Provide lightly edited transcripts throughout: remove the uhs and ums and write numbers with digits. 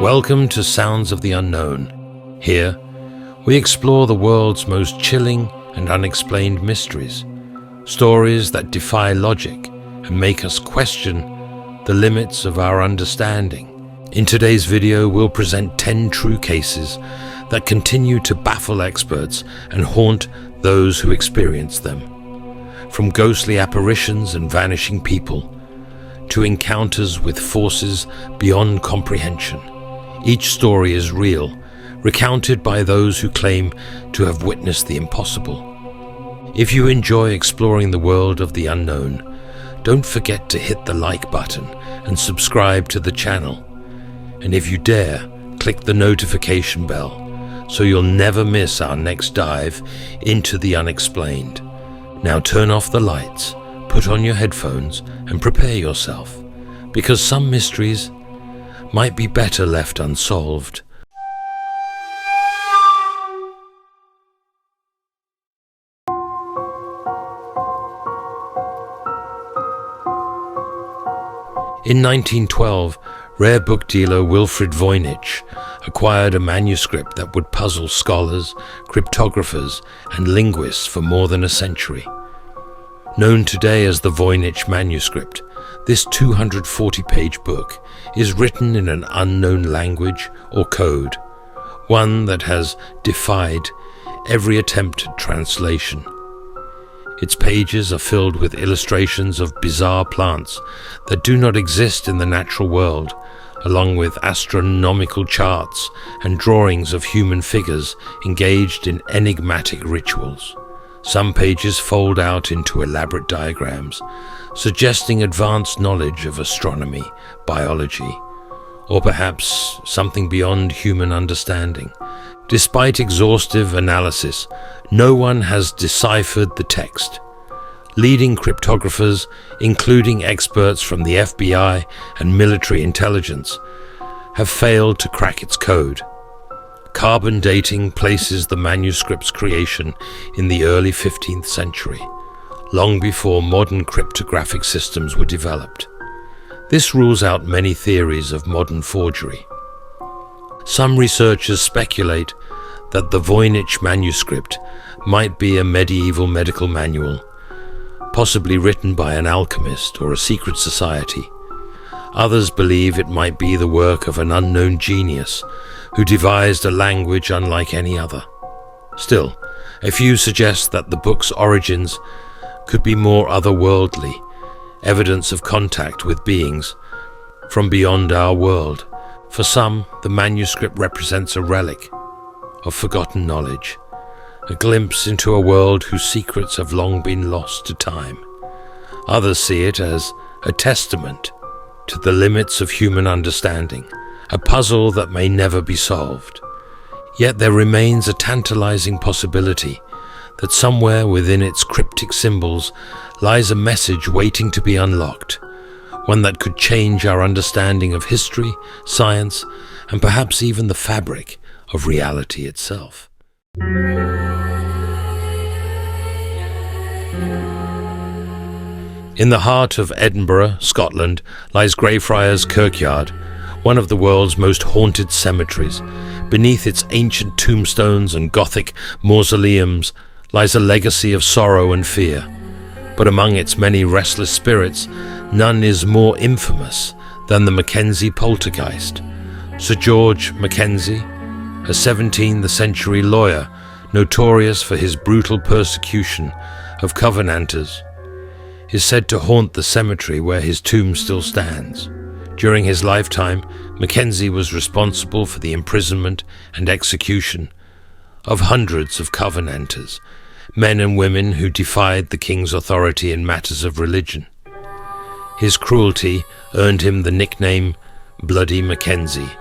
Welcome to Sounds of the Unknown. Here, we explore the world's most chilling and unexplained mysteries, stories that defy logic and make us question the limits of our understanding. In today's video, we'll present 10 true cases that continue to baffle experts and haunt those who experience them. From ghostly apparitions and vanishing people, to encounters with forces beyond comprehension. Each story is real, recounted by those who claim to have witnessed the impossible. If you enjoy exploring the world of the unknown, don't forget to hit the like button and subscribe to the channel. And if you dare, click the notification bell so you'll never miss our next dive into the unexplained. Now turn off the lights, put on your headphones and prepare yourself, because some mysteries might be better left unsolved. In 1912, rare book dealer Wilfred Voynich acquired a manuscript that would puzzle scholars, cryptographers, and linguists for more than a century. Known today as the Voynich Manuscript, this 240-page book is written in an unknown language or code, one that has defied every attempt at translation. Its pages are filled with illustrations of bizarre plants that do not exist in the natural world, along with astronomical charts and drawings of human figures engaged in enigmatic rituals. Some pages fold out into elaborate diagrams, suggesting advanced knowledge of astronomy, biology, or perhaps something beyond human understanding. Despite exhaustive analysis, no one has deciphered the text. Leading cryptographers, including experts from the FBI and military intelligence, have failed to crack its code. Carbon dating places the manuscript's creation in the early 15th century, long before modern cryptographic systems were developed. This rules out many theories of modern forgery. Some researchers speculate that the Voynich manuscript might be a medieval medical manual, possibly written by an alchemist or a secret society. Others believe it might be the work of an unknown genius who devised a language unlike any other. Still, a few suggest that the book's origins could be more otherworldly, evidence of contact with beings from beyond our world. For some, the manuscript represents a relic of forgotten knowledge, a glimpse into a world whose secrets have long been lost to time. Others see it as a testament to the limits of human understanding, a puzzle that may never be solved. Yet there remains a tantalizing possibility that somewhere within its cryptic symbols lies a message waiting to be unlocked, one that could change our understanding of history, science, and perhaps even the fabric of reality itself. In the heart of Edinburgh, Scotland, lies Greyfriars Kirkyard, one of the world's most haunted cemeteries. Beneath its ancient tombstones and Gothic mausoleums lies a legacy of sorrow and fear. But among its many restless spirits, none is more infamous than the Mackenzie poltergeist. Sir George Mackenzie, a 17th century lawyer notorious for his brutal persecution of Covenanters, is said to haunt the cemetery where his tomb still stands. During his lifetime, Mackenzie was responsible for the imprisonment and execution of hundreds of Covenanters, men and women who defied the king's authority in matters of religion. His cruelty earned him the nickname Bloody Mackenzie,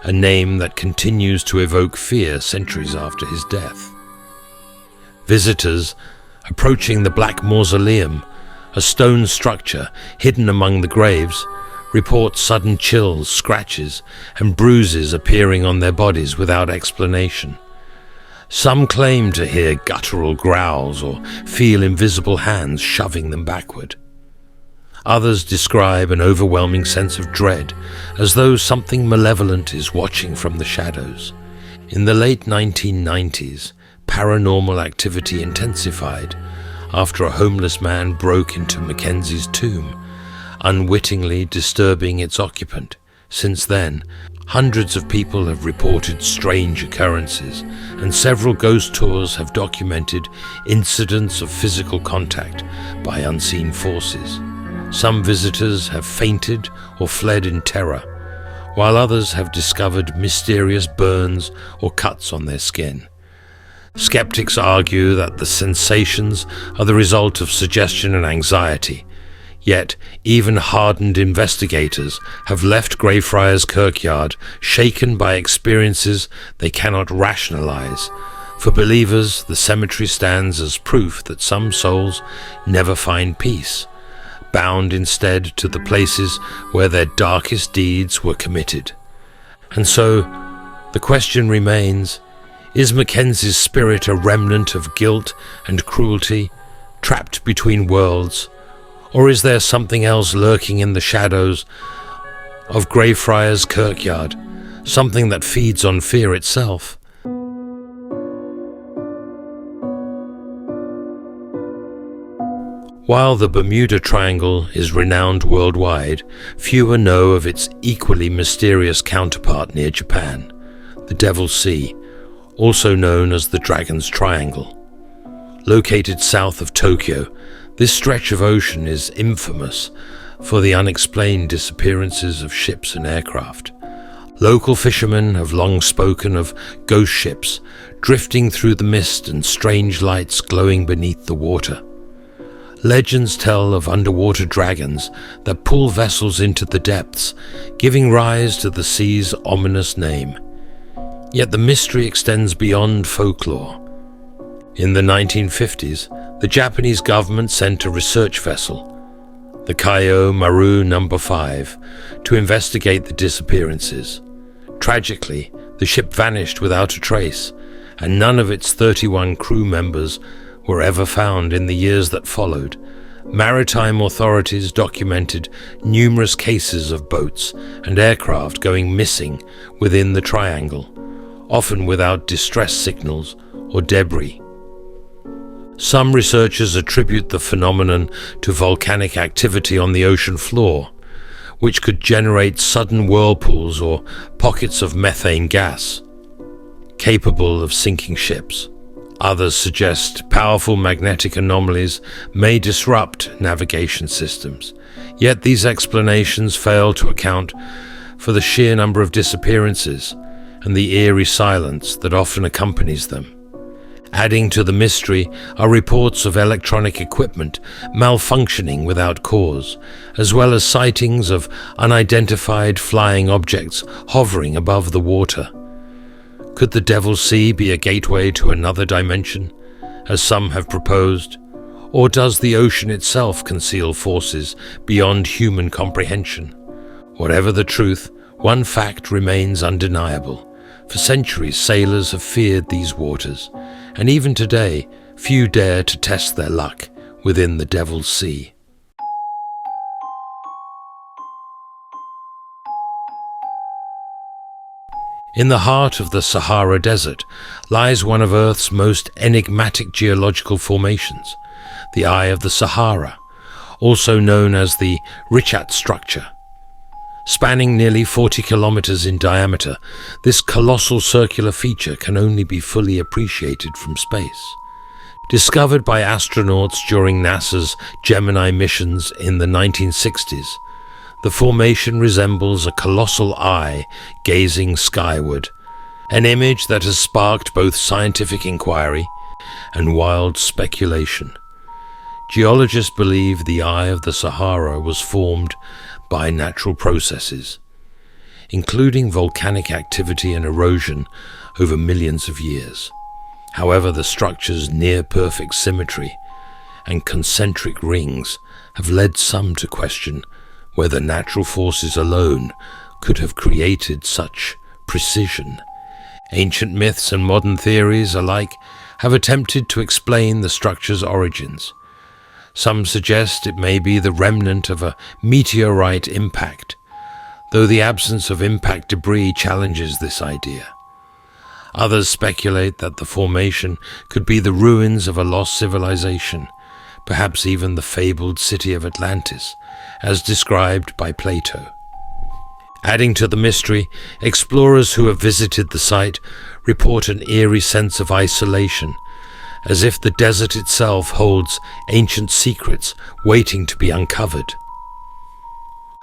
a name that continues to evoke fear centuries after his death. Visitors approaching the Black Mausoleum, a stone structure hidden among the graves, report sudden chills, scratches, and bruises appearing on their bodies without explanation. Some claim to hear guttural growls or feel invisible hands shoving them backward. Others describe an overwhelming sense of dread, as though something malevolent is watching from the shadows. In the late 1990s, paranormal activity intensified after a homeless man broke into Mackenzie's tomb, unwittingly disturbing its occupant. Since then, hundreds of people have reported strange occurrences, and several ghost tours have documented incidents of physical contact by unseen forces. Some visitors have fainted or fled in terror, while others have discovered mysterious burns or cuts on their skin. Skeptics argue that the sensations are the result of suggestion and anxiety, yet even hardened investigators have left Greyfriars Kirkyard shaken by experiences they cannot rationalize. For believers, the cemetery stands as proof that some souls never find peace, bound instead to the places where their darkest deeds were committed. And so, the question remains, is Mackenzie's spirit a remnant of guilt and cruelty, trapped between worlds? Or is there something else lurking in the shadows of Greyfriars Kirkyard, something that feeds on fear itself? While the Bermuda Triangle is renowned worldwide, fewer know of its equally mysterious counterpart near Japan, the Devil's Sea, also known as the Dragon's Triangle. Located south of Tokyo, this stretch of ocean is infamous for the unexplained disappearances of ships and aircraft. Local fishermen have long spoken of ghost ships drifting through the mist and strange lights glowing beneath the water. Legends tell of underwater dragons that pull vessels into the depths, giving rise to the sea's ominous name. Yet the mystery extends beyond folklore. In the 1950s, the Japanese government sent a research vessel, the Kaio Maru No. 5, to investigate the disappearances. Tragically, the ship vanished without a trace, and none of its 31 crew members were ever found in the years that followed. Maritime authorities documented numerous cases of boats and aircraft going missing within the triangle, often without distress signals or debris. Some researchers attribute the phenomenon to volcanic activity on the ocean floor, which could generate sudden whirlpools or pockets of methane gas, capable of sinking ships. Others suggest powerful magnetic anomalies may disrupt navigation systems, yet these explanations fail to account for the sheer number of disappearances and the eerie silence that often accompanies them. Adding to the mystery are reports of electronic equipment malfunctioning without cause, as well as sightings of unidentified flying objects hovering above the water. Could the Devil's Sea be a gateway to another dimension, as some have proposed? Or does the ocean itself conceal forces beyond human comprehension? Whatever the truth, one fact remains undeniable. For centuries, sailors have feared these waters, and even today, few dare to test their luck within the Devil's Sea. In the heart of the Sahara Desert lies one of Earth's most enigmatic geological formations, the Eye of the Sahara, also known as the Richat structure. Spanning nearly 40 kilometers in diameter, this colossal circular feature can only be fully appreciated from space. Discovered by astronauts during NASA's Gemini missions in the 1960s, the formation resembles a colossal eye gazing skyward, an image that has sparked both scientific inquiry and wild speculation. Geologists believe the Eye of the Sahara was formed by natural processes, including volcanic activity and erosion over millions of years. However, the structure's near-perfect symmetry and concentric rings have led some to question whether natural forces alone could have created such precision. Ancient myths and modern theories alike have attempted to explain the structure's origins. Some suggest it may be the remnant of a meteorite impact, though the absence of impact debris challenges this idea. Others speculate that the formation could be the ruins of a lost civilization, perhaps even the fabled city of Atlantis, as described by Plato. Adding to the mystery, explorers who have visited the site report an eerie sense of isolation, as if the desert itself holds ancient secrets waiting to be uncovered.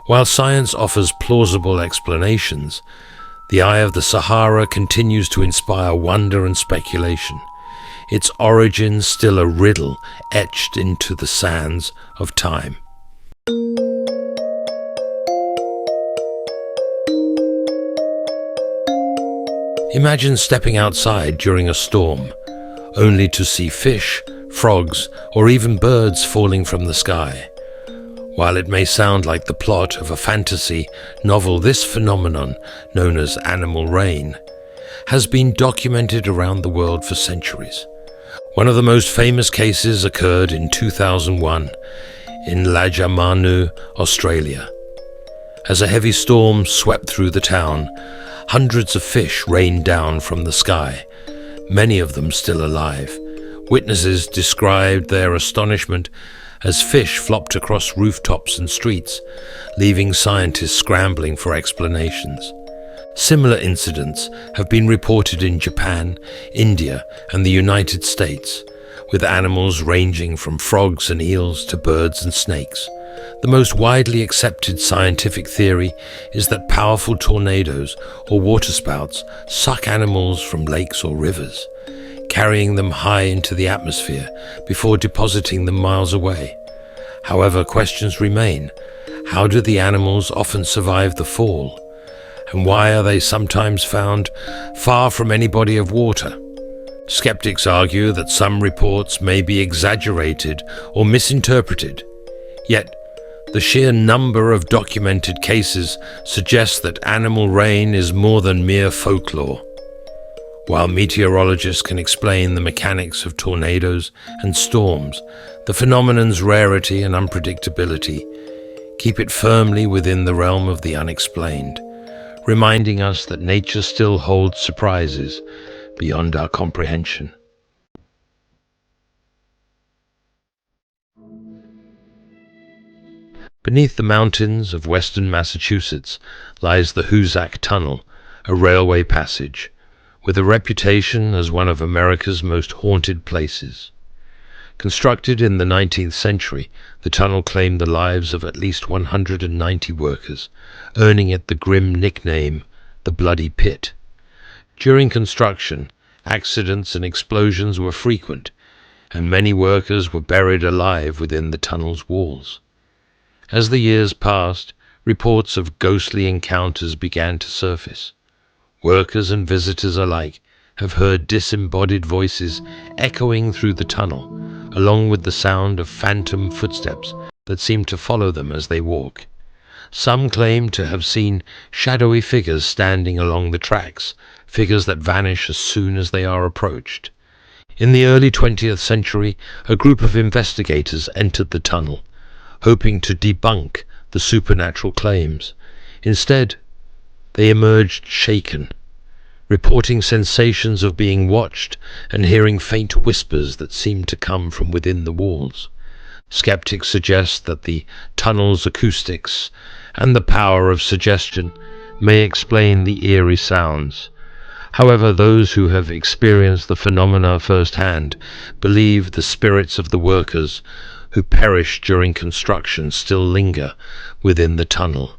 While science offers plausible explanations, the eye of the Sahara continues to inspire wonder and speculation, its origins still a riddle etched into the sands of time. Imagine stepping outside during a storm, only to see fish, frogs, or even birds falling from the sky. While it may sound like the plot of a fantasy novel, this phenomenon, known as animal rain, has been documented around the world for centuries. One of the most famous cases occurred in 2001 in Lajamanu, Australia. As a heavy storm swept through the town, hundreds of fish rained down from the sky, many of them still alive. Witnesses described their astonishment as fish flopped across rooftops and streets, leaving scientists scrambling for explanations. Similar incidents have been reported in Japan, India, and the United States, with animals ranging from frogs and eels to birds and snakes. The most widely accepted scientific theory is that powerful tornadoes or waterspouts suck animals from lakes or rivers, carrying them high into the atmosphere before depositing them miles away. However, questions remain. How do the animals often survive the fall? And why are they sometimes found far from any body of water? Skeptics argue that some reports may be exaggerated or misinterpreted. Yet, the sheer number of documented cases suggests that animal rain is more than mere folklore. While meteorologists can explain the mechanics of tornadoes and storms, the phenomenon's rarity and unpredictability keep it firmly within the realm of the unexplained, reminding us that nature still holds surprises beyond our comprehension. Beneath the mountains of western Massachusetts lies the Hoosac Tunnel, a railway passage, with a reputation as one of America's most haunted places. Constructed in the 19th century, the tunnel claimed the lives of at least 190 workers, earning it the grim nickname, the Bloody Pit. During construction, accidents and explosions were frequent, and many workers were buried alive within the tunnel's walls. As the years passed, reports of ghostly encounters began to surface. Workers and visitors alike have heard disembodied voices echoing through the tunnel, along with the sound of phantom footsteps that seem to follow them as they walk. Some claim to have seen shadowy figures standing along the tracks, figures that vanish as soon as they are approached. In the early 20th century, a group of investigators entered the tunnel, hoping to debunk the supernatural claims. Instead, they emerged shaken, reporting sensations of being watched and hearing faint whispers that seemed to come from within the walls. Skeptics suggest that the tunnel's acoustics and the power of suggestion may explain the eerie sounds. However, those who have experienced the phenomena firsthand believe the spirits of the workers who perished during construction still linger within the tunnel,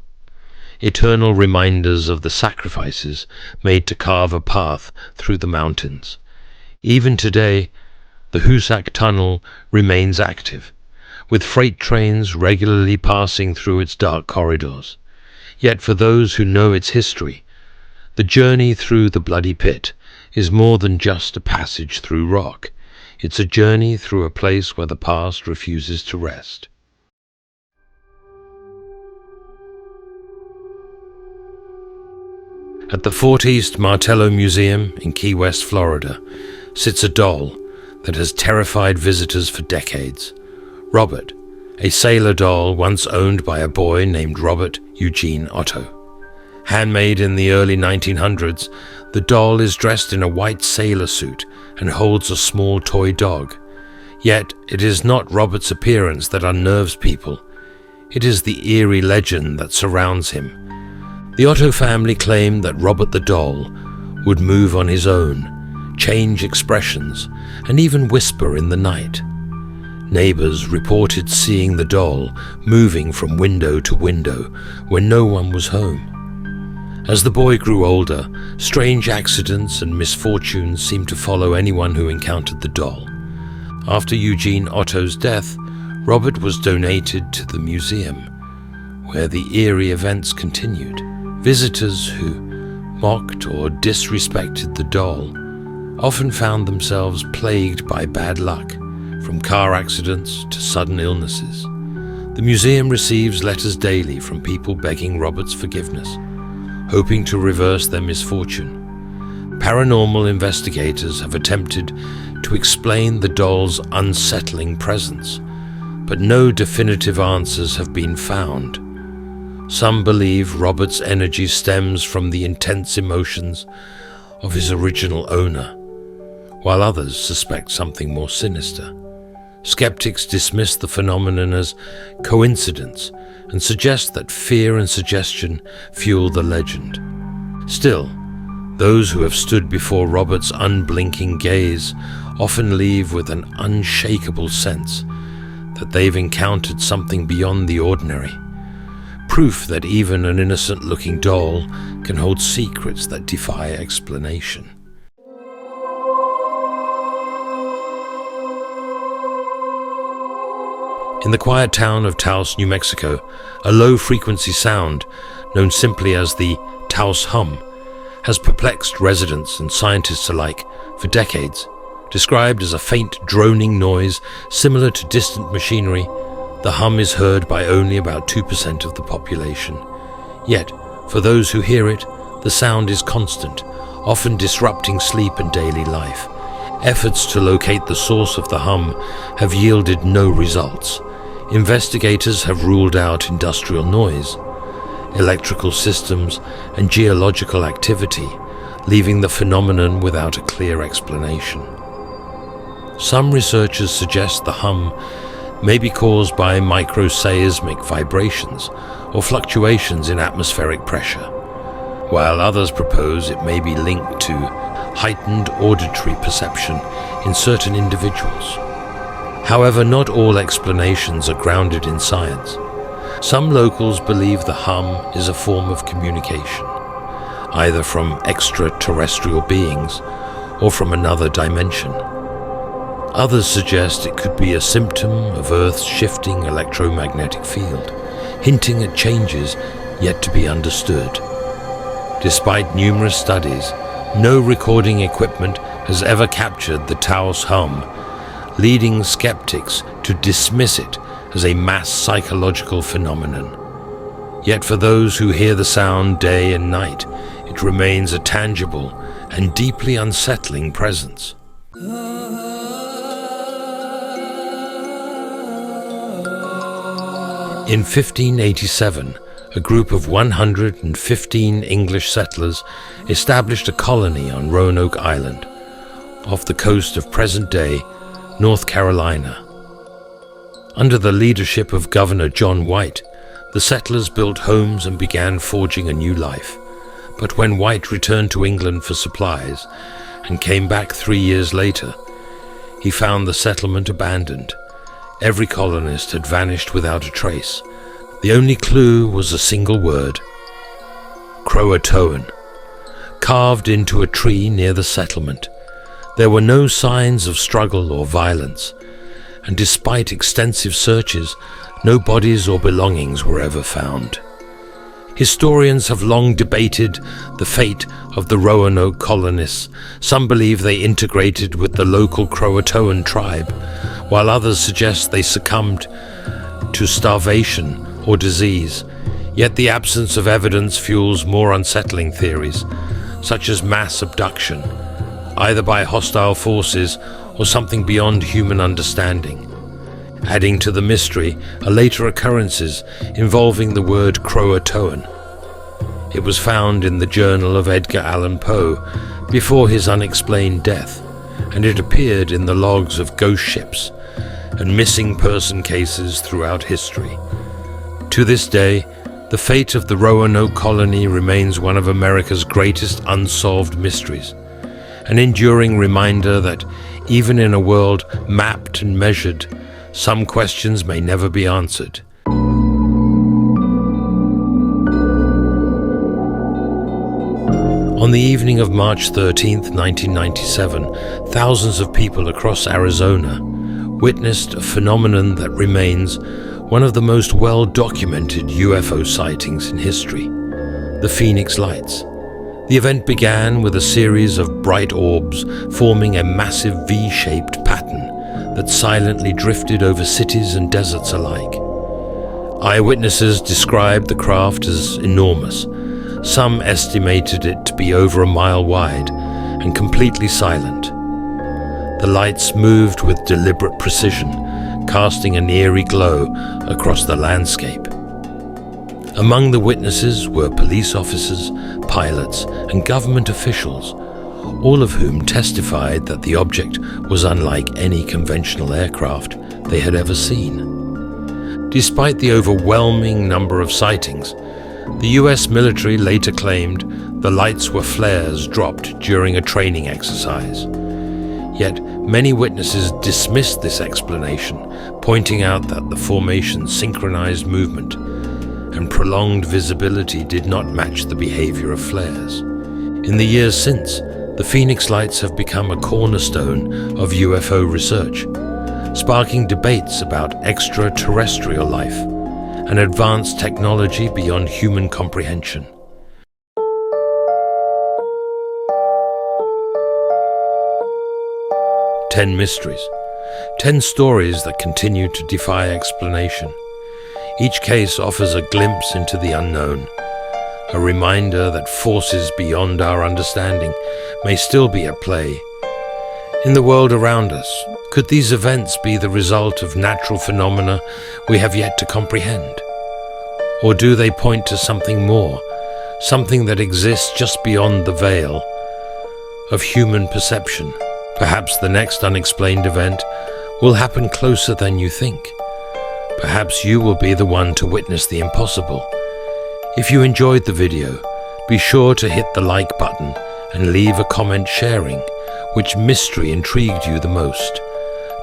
eternal reminders of the sacrifices made to carve a path through the mountains. Even today, the Hoosac Tunnel remains active, with freight trains regularly passing through its dark corridors. Yet for those who know its history, the journey through the Bloody Pit is more than just a passage through rock. It's a journey through a place where the past refuses to rest. At the Fort East Martello Museum in Key West, Florida, sits a doll that has terrified visitors for decades. Robert, a sailor doll once owned by a boy named Robert Eugene Otto. Handmade in the early 1900s, the doll is dressed in a white sailor suit and holds a small toy dog. Yet it is not Robert's appearance that unnerves people. It is the eerie legend that surrounds him. The Otto family claimed that Robert the doll would move on his own, change expressions, and even whisper in the night. Neighbors reported seeing the doll moving from window to window when no one was home. As the boy grew older, strange accidents and misfortunes seemed to follow anyone who encountered the doll. After Eugene Otto's death, Robert was donated to the museum, where the eerie events continued. Visitors who mocked or disrespected the doll often found themselves plagued by bad luck, from car accidents to sudden illnesses. The museum receives letters daily from people begging Robert's forgiveness, hoping to reverse their misfortune. Paranormal investigators have attempted to explain the doll's unsettling presence, but no definitive answers have been found. Some believe Robert's energy stems from the intense emotions of his original owner, while others suspect something more sinister. Skeptics dismiss the phenomenon as coincidence and suggest that fear and suggestion fuel the legend. Still, those who have stood before Robert's unblinking gaze often leave with an unshakable sense that they've encountered something beyond the ordinary. Proof that even an innocent-looking doll can hold secrets that defy explanation. In the quiet town of Taos, New Mexico, a low-frequency sound, known simply as the Taos Hum, has perplexed residents and scientists alike for decades. Described as a faint droning noise similar to distant machinery, the hum is heard by only about 2% of the population. Yet, for those who hear it, the sound is constant, often disrupting sleep and daily life. Efforts to locate the source of the hum have yielded no results. Investigators have ruled out industrial noise, electrical systems, and geological activity, leaving the phenomenon without a clear explanation. Some researchers suggest the hum may be caused by microseismic vibrations or fluctuations in atmospheric pressure, while others propose it may be linked to heightened auditory perception in certain individuals. However, not all explanations are grounded in science. Some locals believe the hum is a form of communication, either from extraterrestrial beings or from another dimension. Others suggest it could be a symptom of Earth's shifting electromagnetic field, hinting at changes yet to be understood. Despite numerous studies, no recording equipment has ever captured the Taos Hum, leading skeptics to dismiss it as a mass psychological phenomenon. Yet for those who hear the sound day and night, it remains a tangible and deeply unsettling presence. In 1587, a group of 115 English settlers established a colony on Roanoke Island, off the coast of present-day North Carolina. Under the leadership of Governor John White, the settlers built homes and began forging a new life. But when White returned to England for supplies and came back 3 years later, he found the settlement abandoned. Every colonist had vanished without a trace. The only clue was a single word: Croatoan, carved into a tree near the settlement. There were no signs of struggle or violence, and despite extensive searches, no bodies or belongings were ever found. Historians have long debated the fate of the Roanoke colonists. Some believe they integrated with the local Croatoan tribe, while others suggest they succumbed to starvation or disease. Yet the absence of evidence fuels more unsettling theories, such as mass abduction, either by hostile forces or something beyond human understanding. Adding to the mystery are later occurrences involving the word Croatoan. It was found in the journal of Edgar Allan Poe before his unexplained death, and it appeared in the logs of ghost ships and missing person cases throughout history. To this day, the fate of the Roanoke colony remains one of America's greatest unsolved mysteries, an enduring reminder that even in a world mapped and measured, some questions may never be answered. On the evening of March 13th, 1997, thousands of people across Arizona witnessed a phenomenon that remains one of the most well-documented UFO sightings in history, the Phoenix Lights. The event began with a series of bright orbs forming a massive V-shaped pattern that silently drifted over cities and deserts alike. Eyewitnesses described the craft as enormous. Some estimated it to be over a mile wide and completely silent. The lights moved with deliberate precision, casting an eerie glow across the landscape. Among the witnesses were police officers, pilots, and government officials, all of whom testified that the object was unlike any conventional aircraft they had ever seen. Despite the overwhelming number of sightings, the US military later claimed the lights were flares dropped during a training exercise. Yet many witnesses dismissed this explanation, pointing out that the formation's synchronized movement and prolonged visibility did not match the behavior of flares. In the years since, the Phoenix Lights have become a cornerstone of UFO research, sparking debates about extraterrestrial life and advanced technology beyond human comprehension. Ten mysteries, 10 stories that continue to defy explanation. Each case offers a glimpse into the unknown, a reminder that forces beyond our understanding may still be at play. In the world around us, could these events be the result of natural phenomena we have yet to comprehend? Or do they point to something more, something that exists just beyond the veil of human perception? Perhaps the next unexplained event will happen closer than you think. Perhaps you will be the one to witness the impossible. If you enjoyed the video, be sure to hit the like button and leave a comment sharing which mystery intrigued you the most.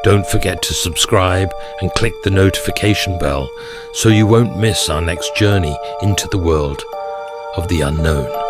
Don't forget to subscribe and click the notification bell so you won't miss our next journey into the world of the unknown.